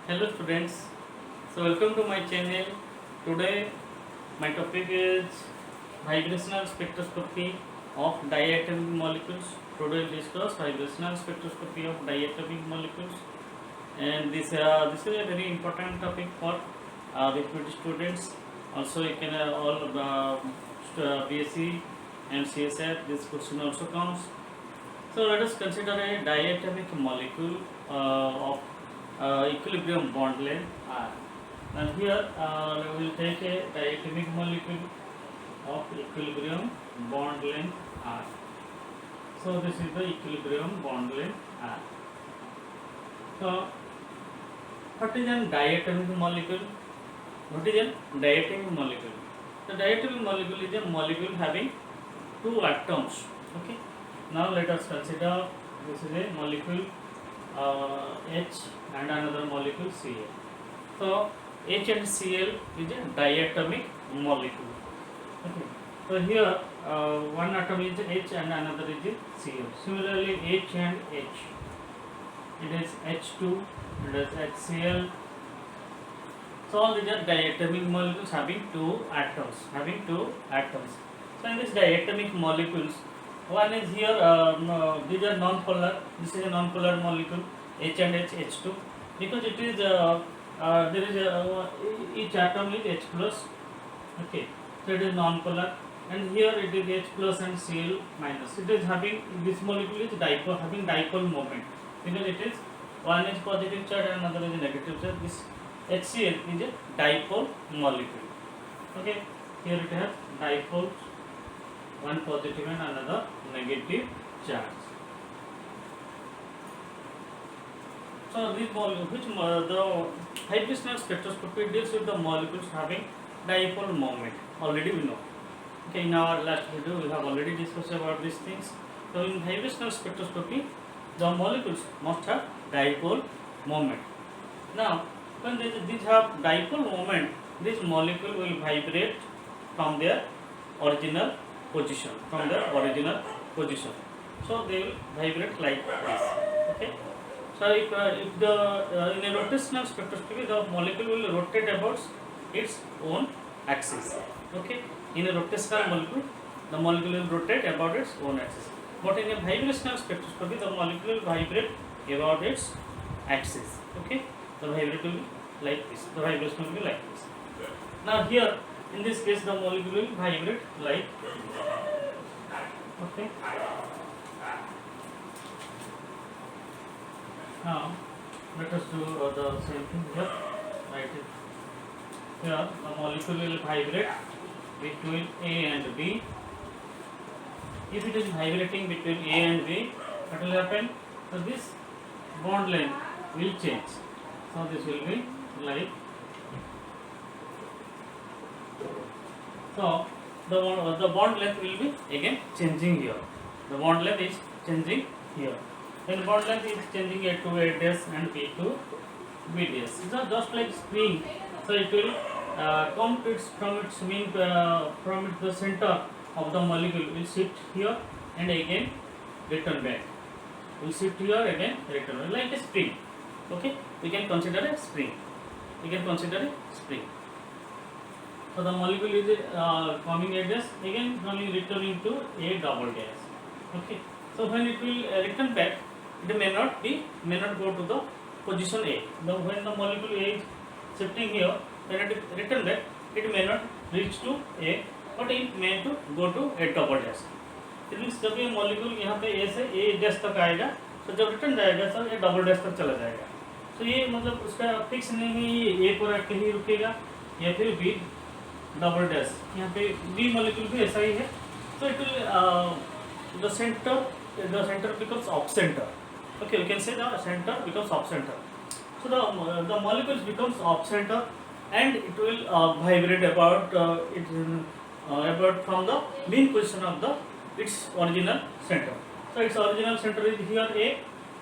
Hello students, so welcome to my channel. Today my topic is vibrational spectroscopy of diatomic molecules. Today we'll discuss vibrational spectroscopy of diatomic molecules, and this is a very important topic for the students. Also you can all BSc and CSF, this question also comes. So let us consider a diatomic molecule of equilibrium bond length R. And here we will take a diatomic molecule of equilibrium bond length R. So this is the equilibrium bond length R. So what is a diatomic molecule? What is a diatomic molecule? The diatomic molecule is a molecule having two atoms. Okay. Now let us consider this is a molecule H and another molecule Cl. So H and Cl is a diatomic molecule. Okay. So here one atom is H and another is Cl. Similarly H and H, it is H2 and it is HCl. So all these are diatomic molecules having two atoms. So in this diatomic molecules, one is here, these are non-polar. This is a non-polar molecule, H and H, H2, because it is there is each atom is H plus. Okay, so it is non-polar, and here it is H plus and Cl minus. It is having, this molecule is dipole, having dipole moment, because it is one is positive charge and another is negative charge. This HCl is a dipole molecule. Okay, here it has dipole, one positive and another negative charge. So this molecule, the vibrational spectroscopy deals with the molecules having dipole moment. Already we know. Okay, in our last video we have already discussed about these things. So in vibrational spectroscopy, the molecules must have dipole moment. Now, when these have dipole moment, this molecule will vibrate from their original position. So they will vibrate like this. Okay. So if the in a rotational spectroscopy, the molecule will rotate about its own axis. Okay. In a rotational molecule, the molecule will rotate about its own axis. But in a vibrational spectroscopy, the molecule will vibrate about its axis. Okay. The vibration will be like this. The vibration will be like this. Now here, in this case, the molecule will vibrate like this. Okay. Now let us do the same thing here. Write it. Here the molecule will vibrate between A and B. If it is vibrating between A and B, what will happen? So this bond length will change. So this will be like, so the bond length will be again changing here. The bond length is changing here. Then bond length is changing A to A dash and B to B dash. So just like spring, so it will come to its from its mean from the center of the molecule will shift here and again return back. Will shift here again return back, like a spring. Okay, we can consider a spring. So the molecule is coming A dash, again only returning to A double dash. Okay. So when it will return back, it may not go to the position A. When the molecule A is shifting here, when it return back, it may not reach to A, but it may to go to A double dash. It means जब ये molecule यहाँ पे A से A dash तक आएगा, तो जब return जाएगा सर A double dash तक चला जाएगा. तो ये मतलब उसका फिक्स नहीं है, ये A पर आके ही रुकेगा या फिर B double dash. यहाँ पे B molecule भी ऐसा ही है. So it will the center becomes off center. Okay, we can say the center becomes off center. So the molecules becomes off center and it will vibrate about about from the mean position of its original center. So its original center is here A.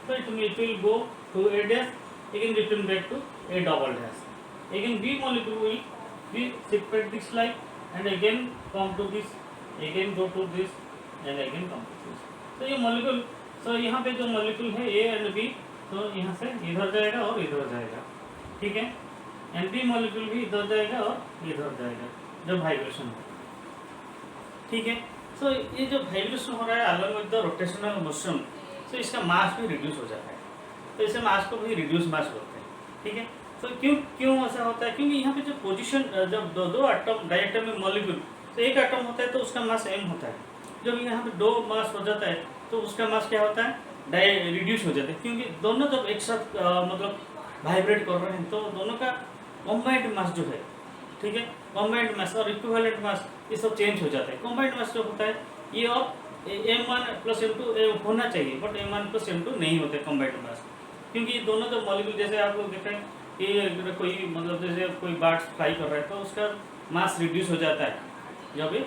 So it will go to A dash, again return back to A double dash. Again B molecule will be shifted this like and again come to this, again go to this and again come to this. So ये molecule, so यहाँ पे जो molecule है A and B, तो यहाँ से इधर जाएगा और इधर जाएगा. ठीक है, एंड बी मॉलिक्यूल भी इधर जाएगा और इधर जाएगा जब वाइब्रेशन हो, ठीक है। सो ये जो वाइब्रेशन हो रहा है along with the rotational motion, so इसका मास भी रिड्यूस हो जाता है, तो इसे मास को भी रिड्यूस मास बोलते हैं, ठीक है। तो क्यों क्यों ऐसा होता है, क्योंकि यहाँ पे जो पोजीशन जब दो एटम डायटोमिक मॉलिक्यूल, तो एक एटम होता है तो उसका मास m होता है, जब यहाँ पे दो मास हो जाता है तो उसका मास क्या होता है, रिड्यूस हो जाता है, क्योंकि दोनों जब एक साथ मतलब वाइब्रेट कर रहे हैं तो दोनों का कॉम्बाइंड मास जो है, ठीक है, कॉम्बाइंड मास और इक्विवेलेंट मास ये सब चेंज हो जाता है। कॉम्बाइंड मास जो होता है ये और m1 प्लस m2 होना चाहिए, बट m1 प्लस m2 नहीं होते कॉम्बाइंड मास, क्योंकि दोनों जब मॉलिक्यूल, जैसे आप लोग देखें कि कोई मतलब जैसे कोई बर्ड्स फ्लाई कर रहा है तो उसका मास रिड्यूस हो जाता है, जब ये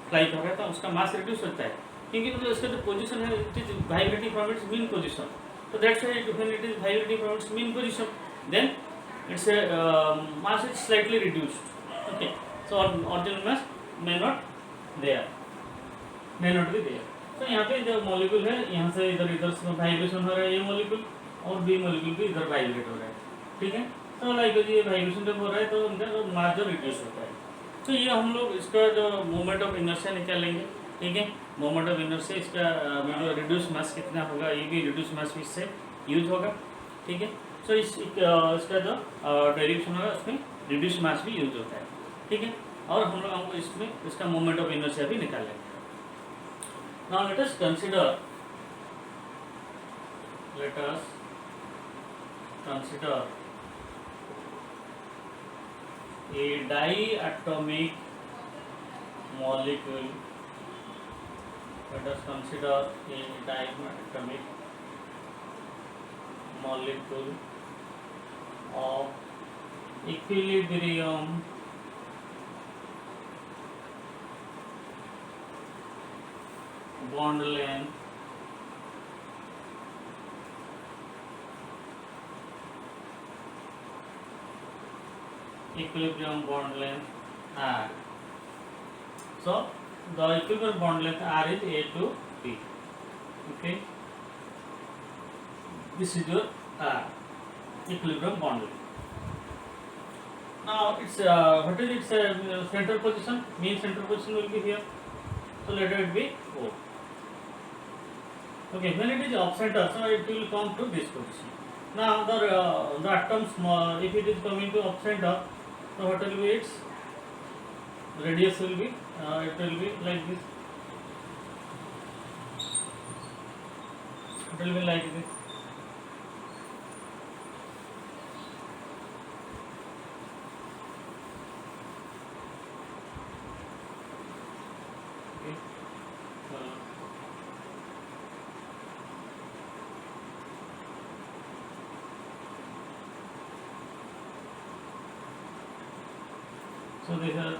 फ्लाई कर रहा है तो उसका मास रिड्यूस होता है, क्योंकि मतलब इसका जो पोजीशन है it is vibrating from its mean position, तो that's why when it is vibrating from its mean position then its mass is slightly reduced, okay. So original mass may not be there। तो यहाँ पे जो molecule है यहाँ से इधर vibration हो रहा है, ये मॉलिक्यूल और बी मॉलिक्यूल भी इधर वाइब्रेट हो रहा है, ठीक है। तो लाइक ये वाइब्रेशन जब हो रहा है तो उनका जो मास जो रिड्यूस होता है, तो ये हम लोग इसका जो मोमेंट ऑफ इनर्शिया निकालेंगे, ठीक है। मोमेंट ऑफ इनर्शिया इसका जो रिड्यूस मास कितना होगा, ये भी रिड्यूस मास भी इससे यूज होगा, ठीक है। सो इसका जो डेरिवेशन होगा उसमें रिड्यूस मास भी यूज होता है, ठीक है। और हम लोग इसमें इसका मोमेंट ऑफ इनर्शिया भी निकालेंगे। Now let us consider a diatomic molecule. Let us consider a diatomic molecule of equilibrium bond length R. So the equilibrium bond length R is A to B, okay. This is your R, equilibrium bond length. Now it's what is its center position? Mean center position will be here, so let it be O. Okay, when it is off center, so it will come to this position. Now the atoms, if it is coming to off center, so what will be its radius will be, it will be like this. It will be like this. Okay. So these are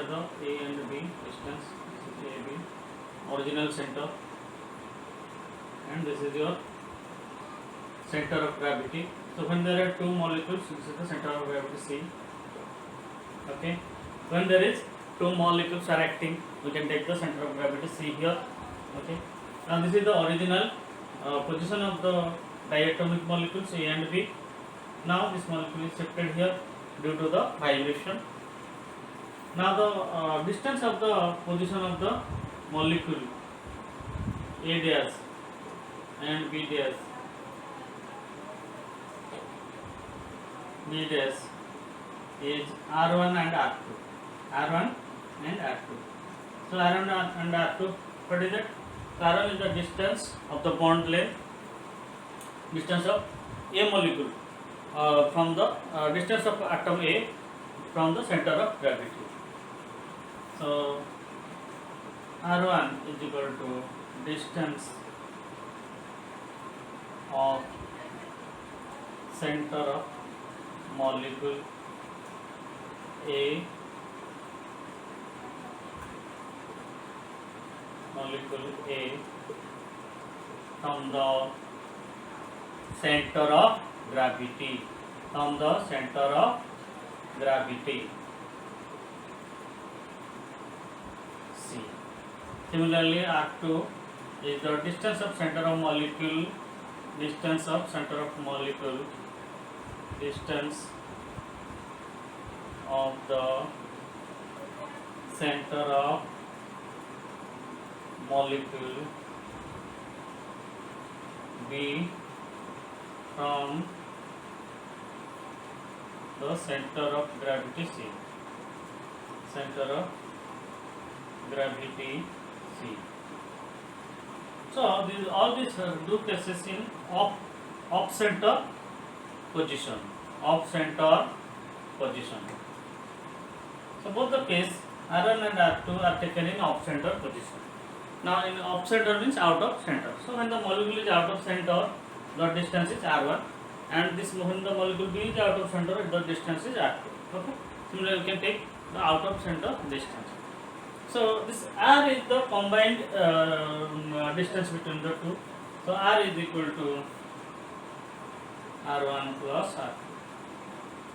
the A and B distance. This is A, B, original center, and this is your center of gravity. So when there are two molecules, this is the center of gravity C. Okay. When there is two molecules are acting, we can take the center of gravity C here. Okay. Now this is the original position of the diatomic molecules A and B. Now this molecule is shifted here due to the vibration. Now the distance of the position of the molecule A dash and B dash is R1 and R2. R1 and R2. So R1 and R2, what is it? R1 is the distance of the bond length, distance of A molecule from the distance of atom A from the center of gravity. So R1 is equal to distance of center of molecule A from the center of gravity, C. Similarly, R2 is the distance of center of molecule distance of the center of molecule B from the center of gravity C. Center of gravity C. So all these do cases in off center position. Off center position. So both the case R1 and R2 are taken in off center position. Now in off center means out of center. So when the molecule is out of center, the distance is R1, and this when the molecule B is out of center, the distance is R2. Okay. Similarly, you can take the out of center distance. So this R is the combined distance between the two. So R is equal to R1 plus R2.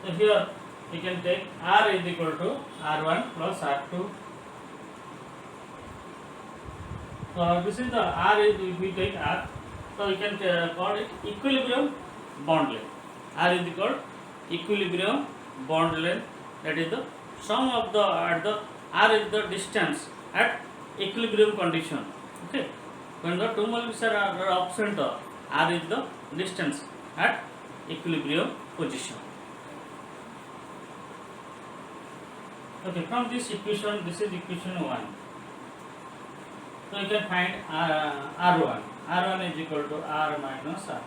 So here you can take R is equal to R1 plus R2. So this is the R is, if we take R, so we can call it equilibrium bond length. R is equal to equilibrium bond length, that is the sum of the R is the distance at equilibrium condition. Okay, when the two molecules are off center, R is the distance at equilibrium position. Okay, from this equation, this is equation 1. So you can find R1. R1 is equal to R minus R.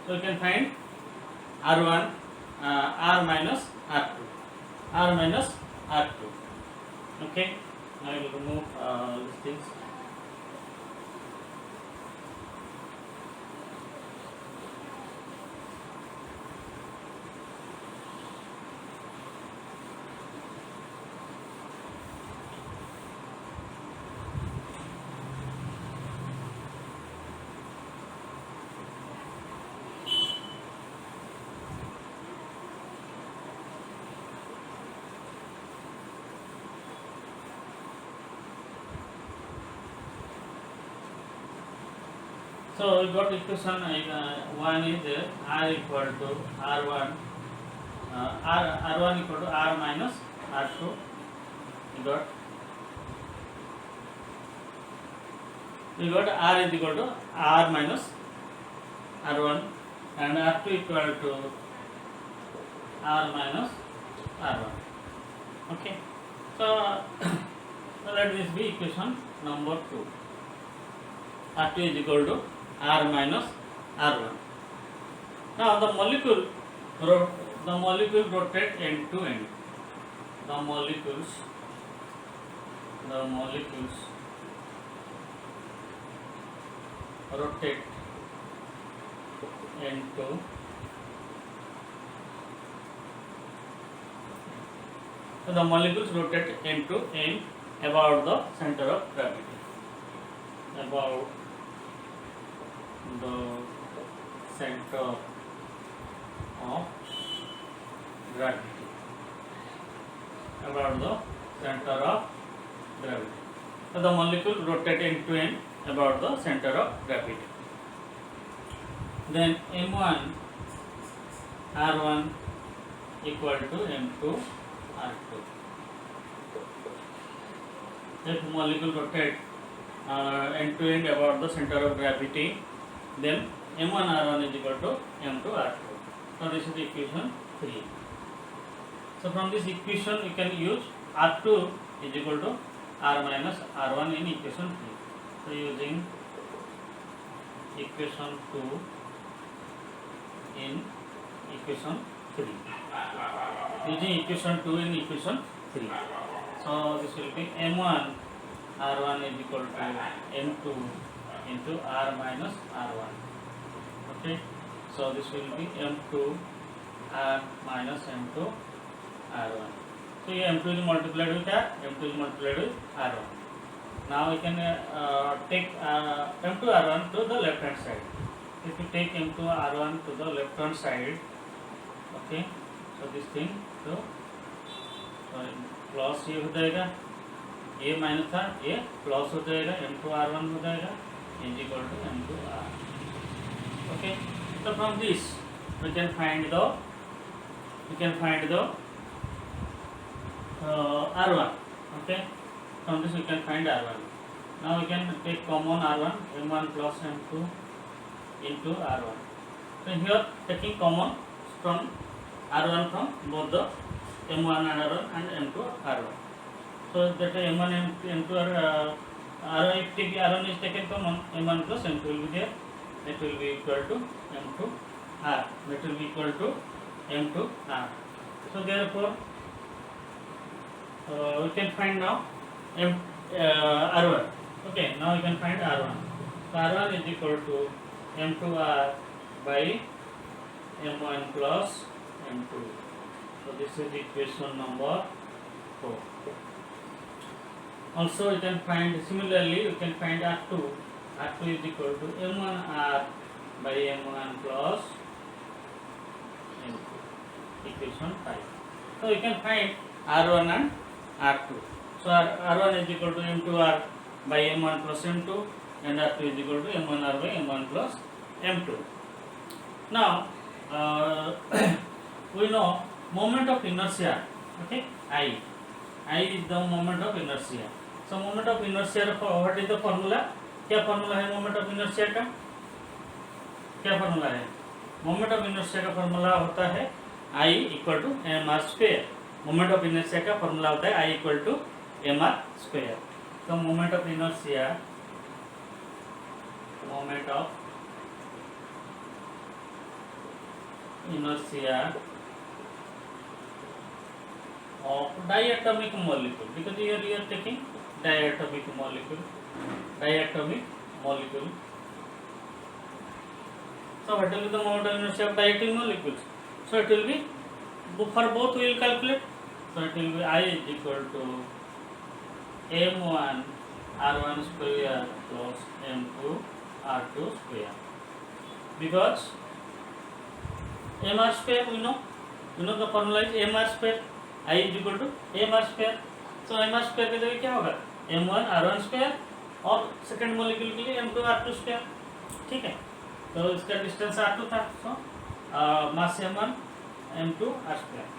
So you can find R1, R minus R2. R minus R2. Okay, I will remove these things. So we got equation 1 is R equal to R1, R1 equal to R minus R2. We got R is equal to R minus R1 and R2 equal to R minus R1. Okay. So let this be equation number 2. R2 is equal to R minus R1. Now the molecule rotate end to end. The molecules rotate end to so the molecules rotate end to end about the center of gravity. About the center of gravity. About the center of gravity. So the molecule rotate end to end about the center of gravity. Then M1 R1 equal to M2 R2. If molecule rotate end to end about the center of gravity, then M1 R1 is equal to M2 R2. So this is the equation 3. So from this equation we can use R2 is equal to R minus R1 in equation 3. So using equation 2 in equation 3. Using equation 2 in equation 3. So this will be M1 R1 is equal to M2 into R minus R1. Okay. So this will be M2 R minus M2 R1. So M2 is multiplied with R, M2 is multiplied with R1. Now we can take M2 R1 to the left hand side. If you take M2 R1 to the left hand side, okay, so this thing तो plus ये हो जाएगा, ये minus था, ये plus हो जाएगा, M2R1 हो जाएगा, is equal to M2R. Okay, so from this we can find the R1. Okay, from this we can find R1. Now we can take common R1, M1 plus M2 into R1. So here taking common from R1 from both the M1 and R1 and M2 R1. So that M1 M2 are R1, if R1 is taken common, M1 plus M2 will be there. That will be equal to M2 R. That will be equal to M2 R. So therefore we can find now R1. Okay, now we can find R1. So R1 is equal to M2R by M1 plus M2. So this is equation number 4. Also you can find, similarly you can find R2. R2 is equal to M1R by M1 plus M2. Equation 5. So you can find R1 and R2. So R1 is equal to M2R by M1 plus M2 and R2 is equal to M1R by M1 plus M2. Now we know moment of inertia. Okay, I is the moment of inertia. So moment of inertia, what is the formula? क्या formula है moment of inertia का? क्या formula है? Moment of inertia का formula होता है I equal to M R square. Moment of inertia का formula होता है I equal to M R square. तो moment of inertia of diatomic molecule, because here you are taking diatomic molecule. So what will be the moment of inertia of diatomic molecules? So it will be, for both we will calculate. So it will be I is equal to M1 R1 square plus M2 R2 square, because mr square we know the formula is mr square. I is equal to mr square. So mr square की जगह क्या होगा? M1 R1 square और second molecule के लिए M2 R2 square. ठीक है, तो इसका डिस्टेंस R2 था. सो मास M1 M2 R square.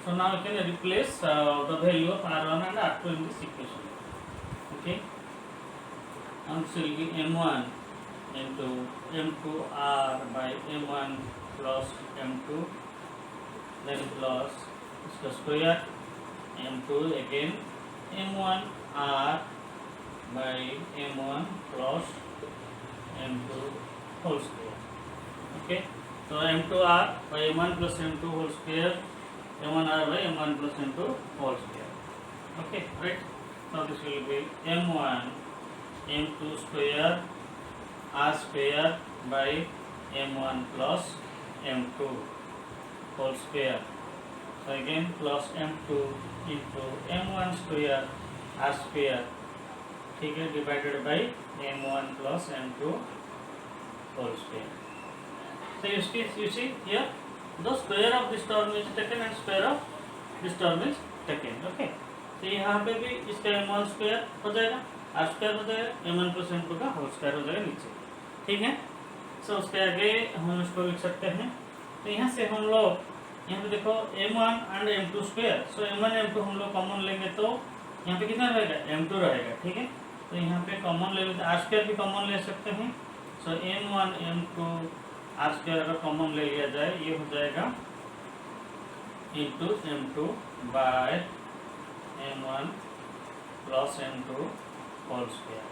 So now we can replace the value of R1 and R2 in this equation. Okay, and so will be M1 into M2 R by M1 plus M2, then plus इसका square M2 again M1 R by M1 plus M2 whole square. Okay, so M2 R by M1 plus M2 whole square, M1 R by M1 plus M2 whole square. Okay, right. So this will be M1 M2 square R square by M1 plus M2 whole square. So again plus M2 into M1 square R square, ठीक है, divided by M1 plus M2 whole square. So you see here the square of this term is taken and square of this term is taken. Okay, तो यहाँ पे भी इसका M1 square हो जाएगा, R square हो जाएगा, M1 plus M2 का whole square हो जाएगा नीचे. ठीक है, so उसके आगे हम इसको लिख सकते हैं. तो यहाँ से हम लोग यहाँ पे देखो M1 and M2 square. So M1 M2 हम लोग कॉमन लेंगे तो यहाँ पे कितना रहेगा? M2 रहेगा. ठीक है, तो यहाँ पे कॉमन ले लेते, R स्क्वायर भी कॉमन ले सकते हैं. So M1 M2 R square अगर कॉमन ले लिया जाए, ये हो जाएगा into M2 by M1 plus M2 whole square.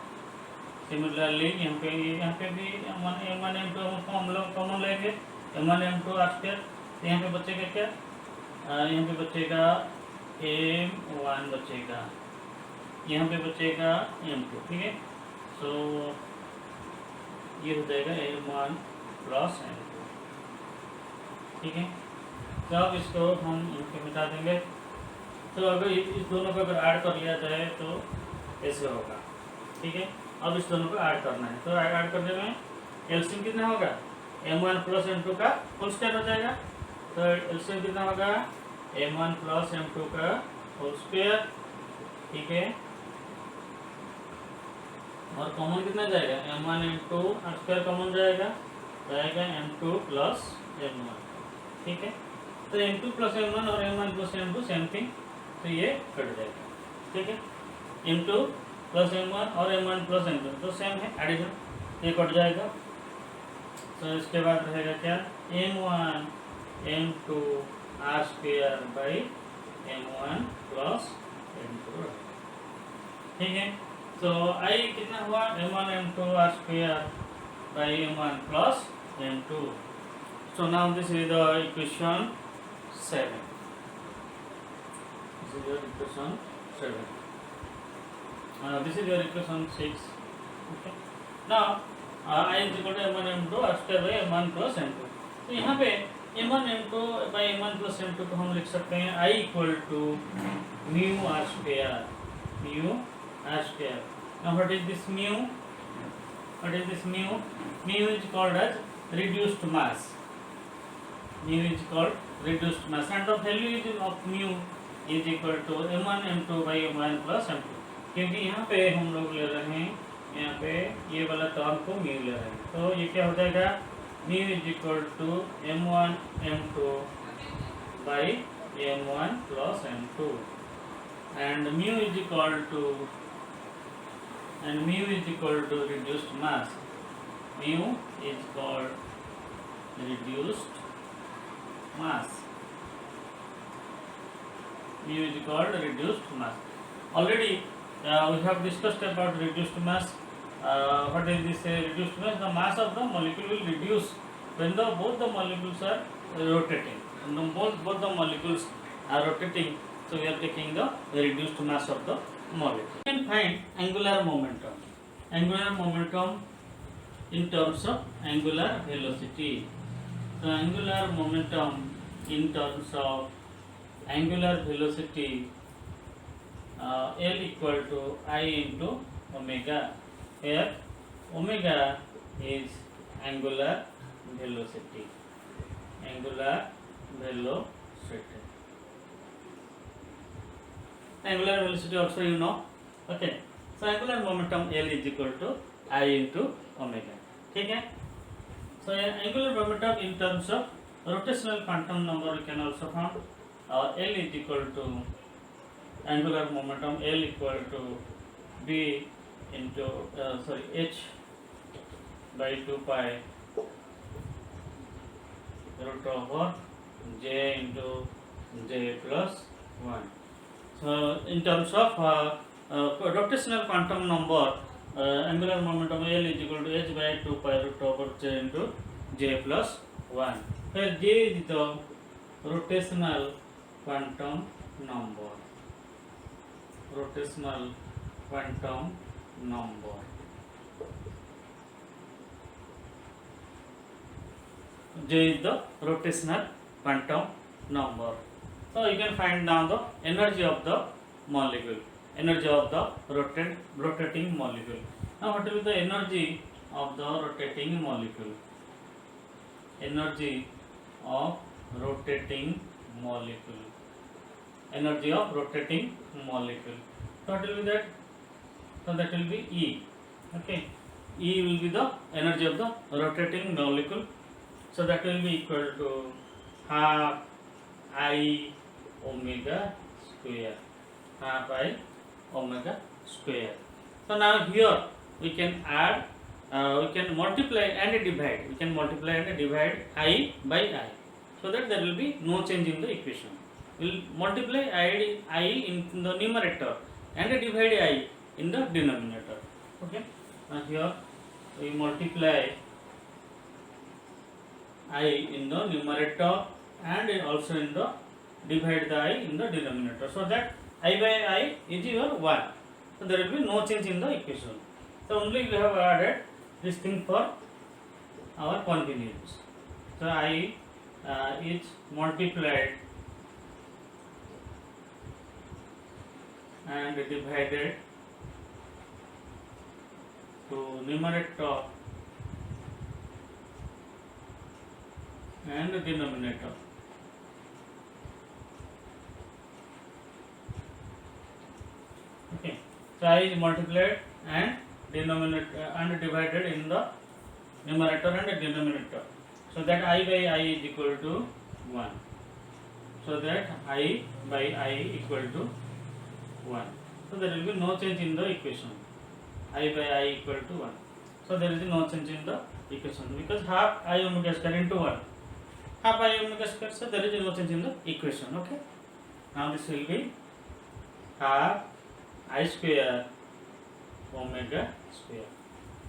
Similarly यहाँ पे भी M1 M2 हम लोग कॉमन लेंगे, M1 M2 R स्क्वायर. तो यहाँ पे बचेगा क्या? यहाँ पे बचेगा M1 बचेगा, यहाँ पे बचेगा M2. ठीक है, सो ये हो जाएगा M1 प्लस M2. ठीक है, तो अब इसको हम इनके मिटा देंगे. तो अगर इस दोनों को अगर ऐड कर लिया जाए तो ऐसे होगा. ठीक है, अब इस दोनों को ऐड करना है. तो ऐड करने में एलसीएम कितना होगा? M1 प्लस M2 का होल स्क्वायर हो जाएगा. तो एलसीएम कितना होगा? M1 प्लस M2 का होल स्क्वायर. ठीक है, और कॉमन कितना जाएगा? M1 M2 R square common जाएगा, M2 प्लस m1, ठीक है। तो m2 प्लस m1 और m1 plus m2 same thing, तो ये कट जाएगा, ठीक है। m2 प्लस m1 और m1 प्लस m2 तो सेम है, एडिशन, ये कट जाएगा। तो इसके बाद रहेगा क्या, m1 m2 r square by m1 plus m2, ठीक है। तो I कितना हुआ, m1 m2 r square by m1 plus m2। So now this is the equation 7. This is your equation 7. This is your equation 6. Okay. Now I is equal to m1 m2 r square by m1 plus m2। तो यहाँ पे m1 m2 by m1 plus m2 को हम लिख सकते हैं I equal to mu r square, mu r square। Now what is this mu? What is this mu? Mu is called as reduced mass. Mu is called reduced mass and the value is of mu is equal to m1 m2 by m1 plus m2। क्योंकि यहाँ पे हम लोग ले रहे हैं, यहाँ पे ये वाला टर्म को mu ले रहे हैं, तो ये क्या हो जाएगा, mu is equal to m1 m2 by m1 plus m2 and mu is equal to reduced mass। Mu is called reduced mass, mu is called reduced mass। Already we have discussed about reduced mass। What is this reduced mass? The mass of the molecule will reduce when both the molecules are rotating, when both the molecules are rotating, so we are taking the reduced mass of the molecule। You can find angular momentum in terms of angular velocity। So angular momentum in terms of angular velocity, L equal to I into omega, where omega is angular velocity, angular velocity also you know, okay। So angular momentum L is equal to I into omega, ठीक है। So angular momentum in terms of rotational quantum number we can also find L is equal to angular momentum L equal to B into H by 2 pi root over J into J plus 1। So in terms of rotational quantum number, angular momentum L is equal to H by 2 pi root over J into J plus 1, where J is the rotational quantum number, rotational quantum number। J is the rotational quantum number। So you can find now the energy of the molecule, energy of the rotating molecule। Now what will be the energy of the rotating molecule? Energy of rotating molecule, energy of rotating molecule। So what will be that? So that will be E, okay। E will be the energy of the rotating molecule, so that will be equal to half I omega square, half I omega square। So now here we can add, we can multiply and divide, I by I, so that there will be no change in the equation। We will multiply I in the numerator and divide I in the denominator, okay। Now here we multiply I in the numerator and also in the divide the I in the denominator, so that I by I is your 1, so there will be no change in the equation। So only we have added this thing for our convenience। So I is multiplied and divided to numerator and denominator, okay। So I is multiplied and denominator and divided in the numerator and denominator, So that I by I is equal to 1. So that I by I equal to 1. So there will be no change in the equation. I by I equal to 1. So there is no change in the equation because half I omega square into 1. Half I omega square, so there is no change in the equation. Okay. Now this will be half I square omega square.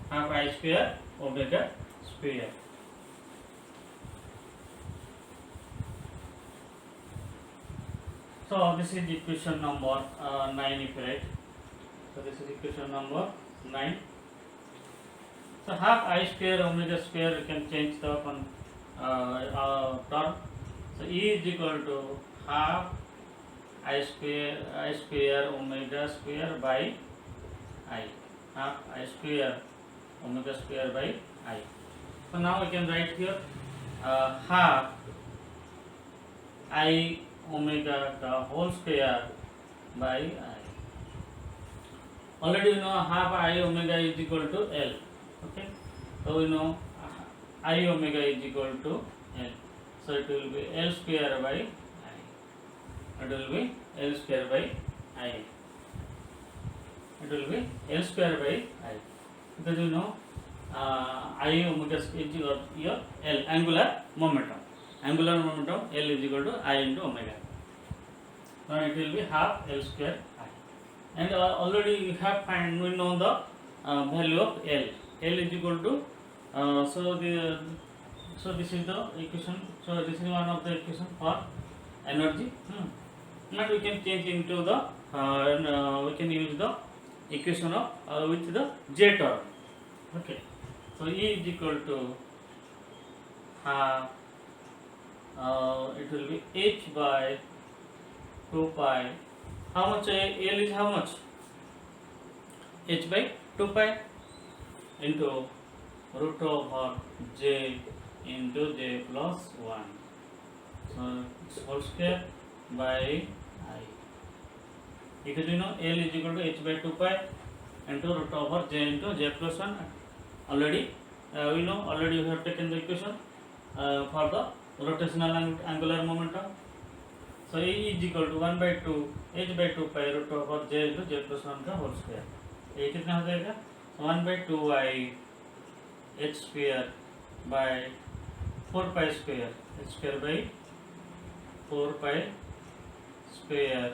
Half I square omega square. So this is equation number 9 if you write. So this is equation number 9. So half I square omega square you can change the term. So E is equal to half I square omega square by I. Half I square omega square by I. So now we can write here half I omega the whole square by I. Already we know half I omega is equal to L. Okay. So we know I omega is equal to L. So it will be L square by I. It will be L square by I. It will be L square by I. Because you know I omega is your L angular momentum. Angular momentum L is equal to I into omega. So it will be half L square I. And already we have we know the value of L. L is equal to so this is the equation. So this is one of the equation for energy. Now we can change into the we can use the equation of with the J term. Okay. So E is equal to half it will be H by 2 pi. How much L is how much? H by 2 pi into root over J into J plus 1. So it's whole square by I. Because you know L is equal to H by 2 pi into root over J into J plus 1. Already we know, already we have taken the equation for the rotational and angular momentum. So E is equal to 1 by 2 H by 2 pi root over J into J plus 1 का whole square. ये कितना हो जाएगा? 1 by 2 I H square by 4 pi square. H square by 4 pi square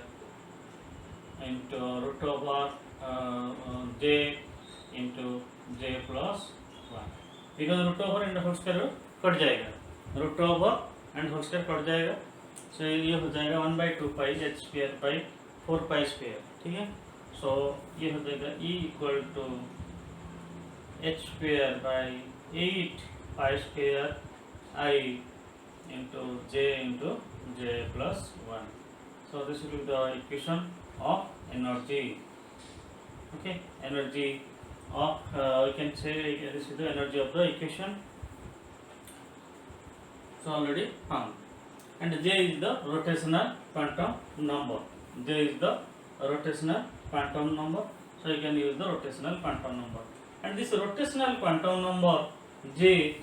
into root over J into J plus 1. Because root over and whole square cut जाएगा. Root over and whole square cut जाएगा. So ये हो जाएगा 1 by 2 pi H square by 4 pi square. ठीक है. So ये हो जाएगा E equal to H square by 8 pi square I into J plus 1. So this will be the equation of energy. Okay, energy of we can say this is the energy of the equation. So already found. And J is the rotational quantum number. J is the rotational quantum number. So you can use the rotational quantum number. And this rotational quantum number J,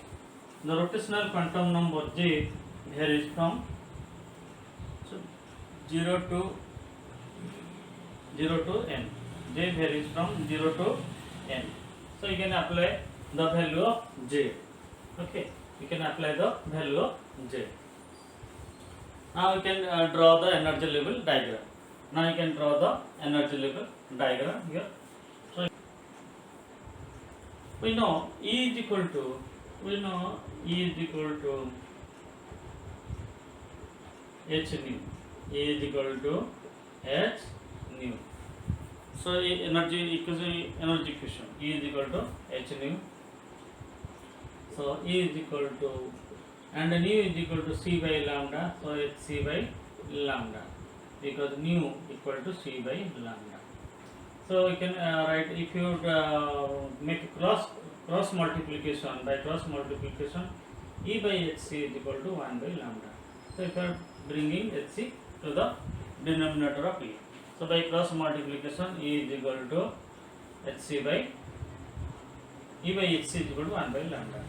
the rotational quantum number J varies from 0 to n. J varies from 0 to n. So you can apply the value of J. Okay, you can apply the value of J. Now you can draw the energy level diagram. Now you can draw the energy level diagram here. So we know E is equal to H nu. E is equal to H nu. So energy equation E is equal to H nu. So E is equal to, and nu is equal to C by lambda. So it's C by lambda, because nu equal to C by lambda. So we can write, if you make cross multiplication, by cross multiplication E by Hc is equal to 1 by lambda. So if you are bringing Hc to the denominator of E, so by cross multiplication E is equal to Hc by E by Hc is equal to 1 by lambda.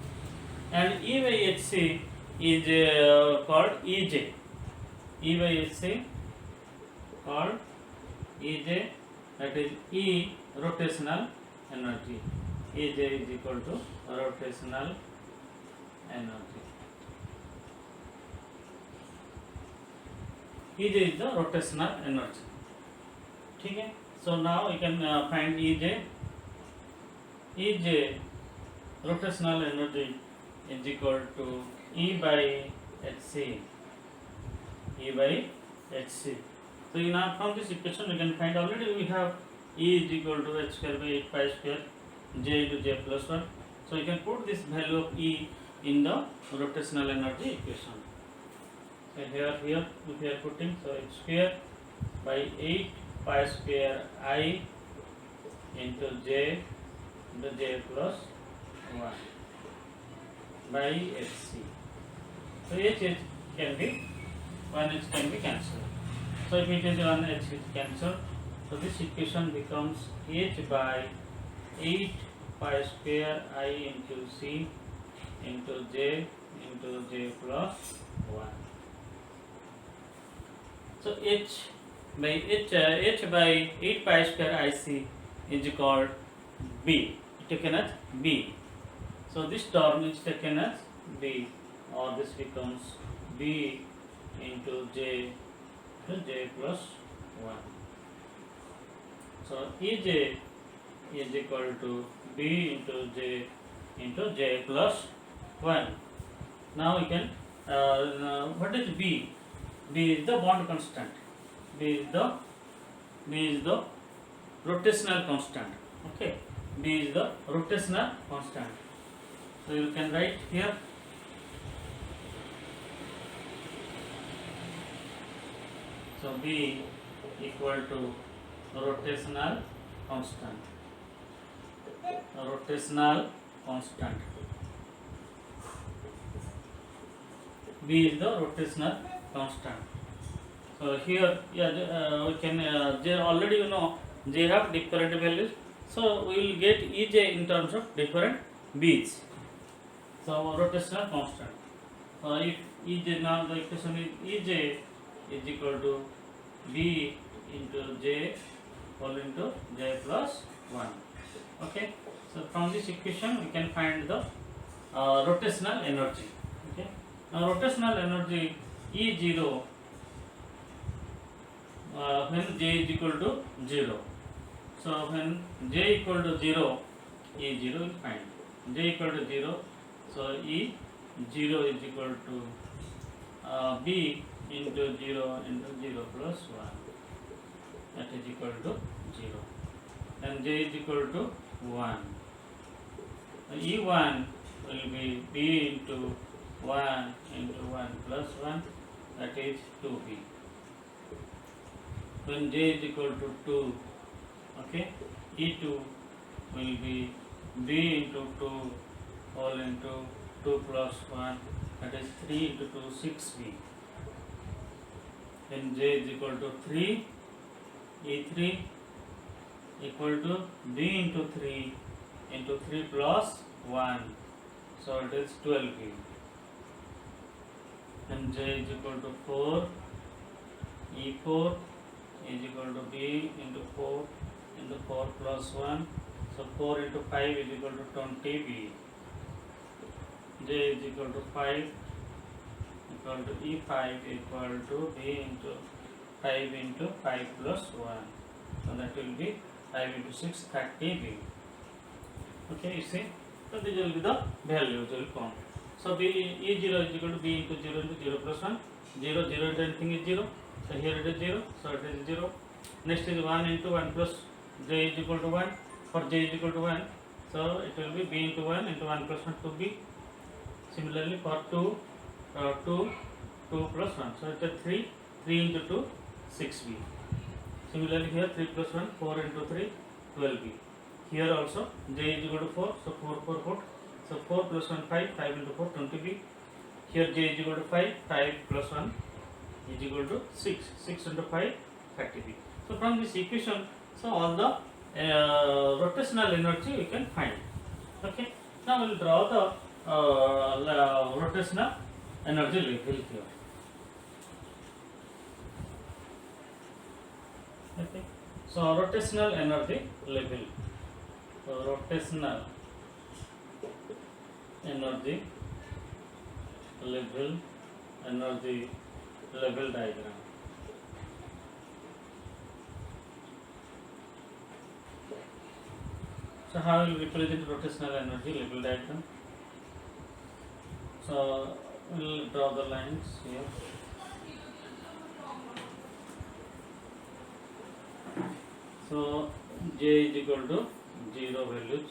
and E by Hc is called Ej. E by Hc called Ej, that is E rotational energy. Ej is equal to rotational energy. Ej is the rotational energy. ठीक है. So now we can find Ej. Ej rotational energy is equal to E by Hc. E by Hc. So now from this equation we can find, already we have E is equal to h square by 8 pi square j into j plus 1. So you can put this value of E in the rotational energy equation. So here if we are putting, so h square by 8 pi square I into j plus 1 by hc. So h can be 1h can be cancelled. So if it is 1h is cancelled, so this equation becomes h by 8 pi square I into c into j plus 1. So h by 8 pi square IC is called B, taken as B. So this term is taken as B, or this becomes B into j plus 1. So Ej is equal to B into j plus 1. Now we can, what is B? B is the bond constant. B is the rotational constant. Okay, B is the rotational constant. So you can write here. So B equal to rotational constant. Rotational constant. B is the rotational constant. So here, we can, they already they have different values. So we will get Ej in terms of different B's. So rotational constant. If Ej, now the equation is Ej is equal to B into j whole into j plus 1. Okay. So from this equation we can find the rotational energy. Okay. Now rotational energy E0 when j is equal to 0. So when j equal to 0, E0 will find. J equal to 0, so E0 is equal to B into 0 plus 1. That is equal to 0. And j is equal to 1. E1 will be B into 1 plus 1, that is 2B. When j is equal to 2, okay, E2 will be B into 2 whole into 2 plus 1, that is 3 into 2, 6B. When j is equal to 3, E3 equal to B into 3 plus 1, so it is 12B. When j is equal to 4, E4 is equal to B into 4 plus 1, so 4 into 5 is equal to 20B. J is equal to 5 equal to E5 equal to B into 5 into 5 plus 1, so that will be 5 into 6, 30B. Okay, you see, so these will be the values will come. So B, E0 is equal to B into 0 plus 1, 0 into anything is 0, so here it is 0, so it is 0. Next is 1 into 1 plus j is equal to 1, for j is equal to 1, so it will be B into 1 plus 1, 2B. Similarly for 2 plus 1, so it is 3 into 2, 6B. Similarly here 3 plus 1, 4 into 3, 12B. Here also j is equal to 4, so 4, so 4 plus 1, 5 into 4, 20B. Here j is equal to 5 plus 1 is equal to 6 into 5, 30B. So from this equation, so all the rotational energy we can find. Okay. Now we will draw the rotational energy level here. Okay. So rotational energy level. So rotational energy level diagram. So how will we represent rotational energy level diagram? So we'll draw the lines here. So J is equal to 0 values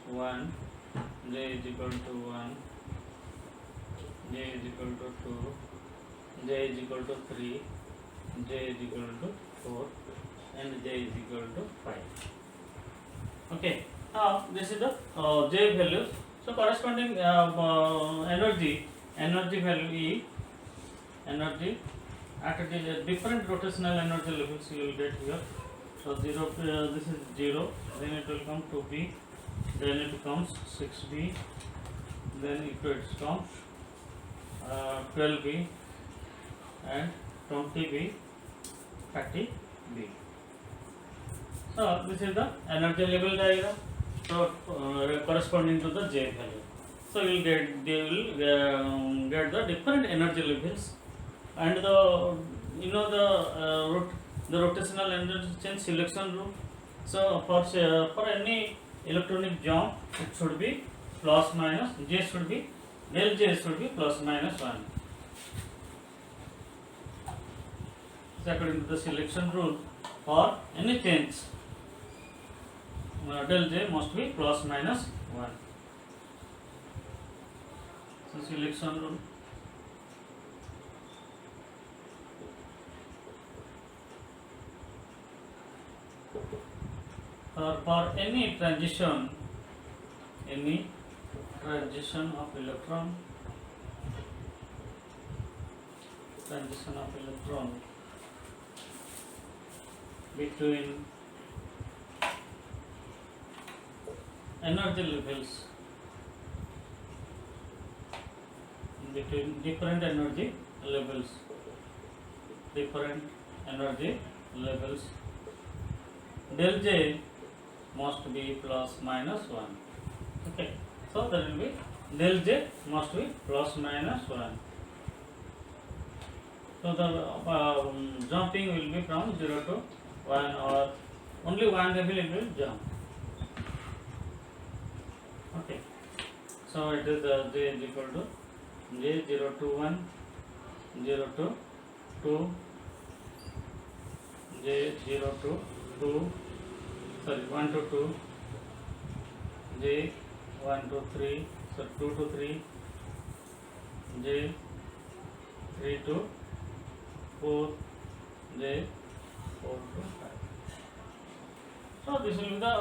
1, J is equal to 1, J is equal to 2, J is equal to 3, J is equal to 4, and J is equal to 5. Okay, now this is the J values. So corresponding energy value E, energy at a different rotational energy levels you will get here. So 0, this is 0, then it will come 2B, then it becomes 6B, then it comes 12B and 20B, 30B. So this is the energy level diagram. So corresponding to the J value. So they will get the different energy levels, and the rotational energy change selection rule. So for any electronic jump, it should be plus minus J should be del J should be plus minus 1. So according to the selection rule, for any change, del J must be plus minus 1. So selection rule. For any transition of electron between energy levels, between different energy levels, del J must be plus minus 1. Okay, so that will be del J must be plus minus 1. So the jumping will be from 0 to 1, or only one level it will jump. Okay, so it is J is equal to J 0 to 1, 0 to 2, J 0 to 2, sorry 1 to 2, J 1 to 3, so 2 to 3, J 3 to 4, J 4 to 5. So this will be the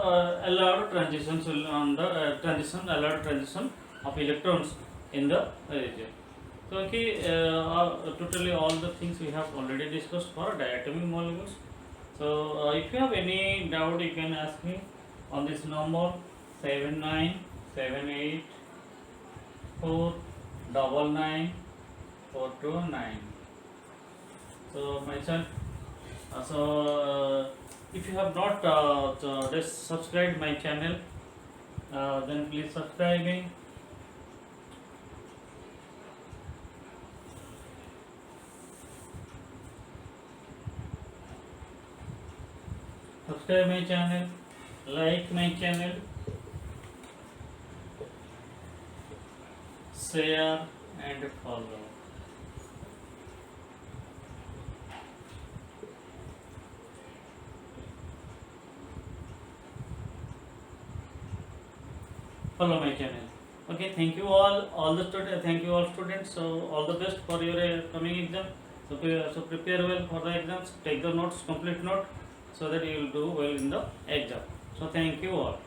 allowed transitions on the allowed transition of electrons in the region. So okay, totally all the things we have already discussed for diatomic molecules. So if you have any doubt, you can ask me on this number 7978499429. So myself. If you have not subscribed my channel, then please subscribe me. Subscribe my channel, like my channel, share and follow. Follow my channel. Okay, thank you all the students. Thank you all students. So all the best for your coming exam. So prepare well for the exams. Take the notes, complete note, so that you will do well in the exam. So thank you all.